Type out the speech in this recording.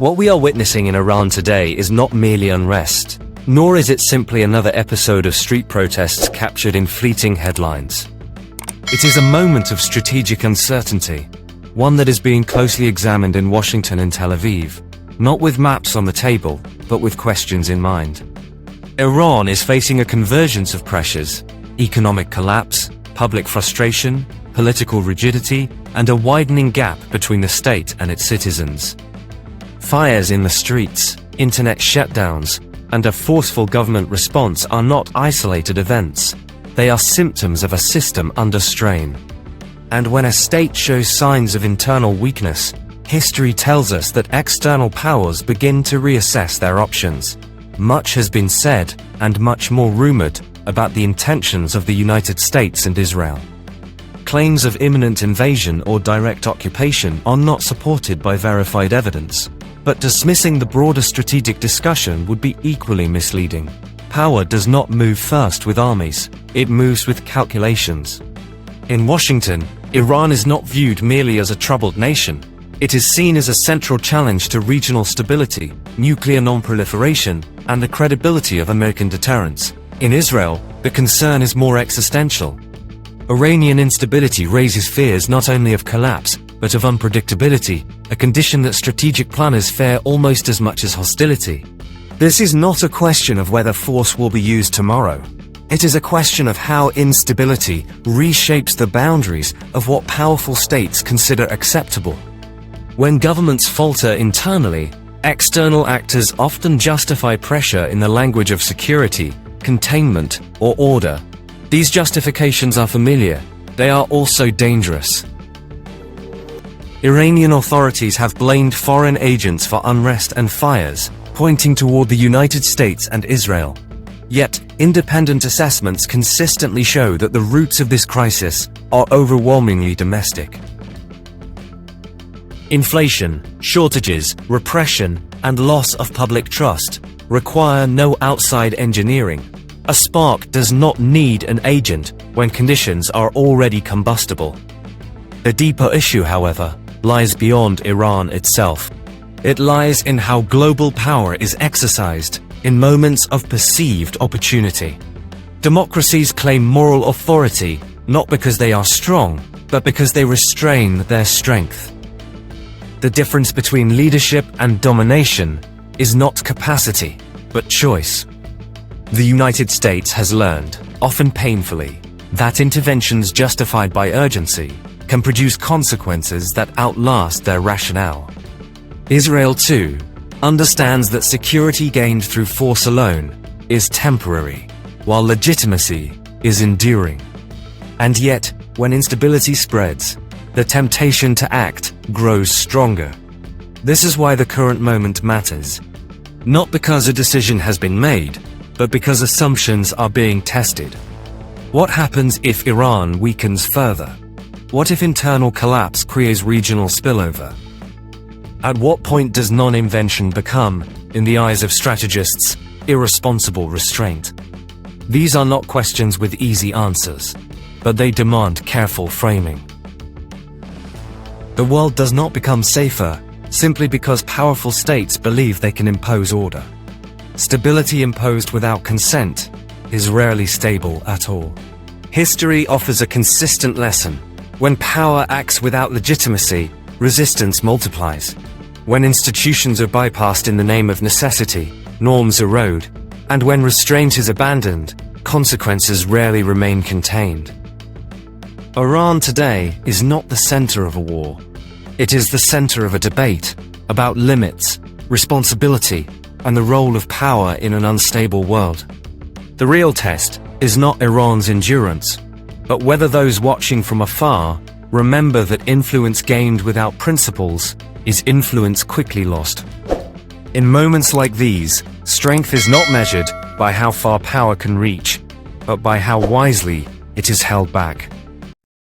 What we are witnessing in Iran today is not merely unrest, nor is it simply another episode of street protests captured in fleeting headlines. It is a moment of strategic uncertainty, one that is being closely examined in Washington and Tel Aviv, not with maps on the table, but with questions in mind. Iran is facing a convergence of pressures: economic collapse, public frustration, political rigidity, and a widening gap between the state and its citizens. Fires in the streets, internet shutdowns, and a forceful government response are not isolated events. They are symptoms of a system under strain. And when a state shows signs of internal weakness, history tells us that external powers begin to reassess their options. Much has been said, and much more rumored, about the intentions of the United States and Israel. Claims of imminent invasion or direct occupation are not supported by verified evidence, but dismissing the broader strategic discussion would be equally misleading. Power does not move first with armies, it moves with calculations. In Washington, Iran is not viewed merely as a troubled nation. It is seen as a central challenge to regional stability, nuclear non-proliferation, and the credibility of American deterrence. In Israel, the concern is more existential. Iranian instability raises fears not only of collapse, but of unpredictability, a condition that strategic planners fear almost as much as hostility. This is not a question of whether force will be used tomorrow. It is a question of how instability reshapes the boundaries of what powerful states consider acceptable. When governments falter internally, external actors often justify pressure in the language of security, containment, or order. These justifications are familiar. They are also dangerous. Iranian authorities have blamed foreign agents for unrest and fires, pointing toward the United States and Israel. Yet, independent assessments consistently show that the roots of this crisis are overwhelmingly domestic. Inflation, shortages, repression, and loss of public trust require no outside engineering. A spark does not need an agent when conditions are already combustible. The deeper issue, however, lies beyond Iran itself. It lies in how global power is exercised in moments of perceived opportunity. Democracies claim moral authority not because they are strong, but because they restrain their strength. The difference between leadership and domination is not capacity, but choice. The United States has learned, often painfully, that interventions justified by urgency can produce consequences that outlast their rationale. Israel, too, understands that security gained through force alone is temporary, while legitimacy is enduring. And yet, when instability spreads, the temptation to act grows stronger. This is why the current moment matters. Not because a decision has been made, but because assumptions are being tested. What happens if Iran weakens further? What if internal collapse creates regional spillover? At what point does non-invention become, in the eyes of strategists, irresponsible restraint? These are not questions with easy answers, but they demand careful framing. The world does not become safer simply because powerful states believe they can impose order. Stability imposed without consent is rarely stable at all. History offers a consistent lesson. When power acts without legitimacy, resistance multiplies. When institutions are bypassed in the name of necessity, norms erode. And when restraint is abandoned, consequences rarely remain contained. Iran today is not the center of a war. It is the center of a debate about limits, responsibility, and the role of power in an unstable world. The real test is not Iran's endurance, but whether those watching from afar remember that influence gained without principles is influence quickly lost. In moments like these, strength is not measured by how far power can reach, but by how wisely it is held back.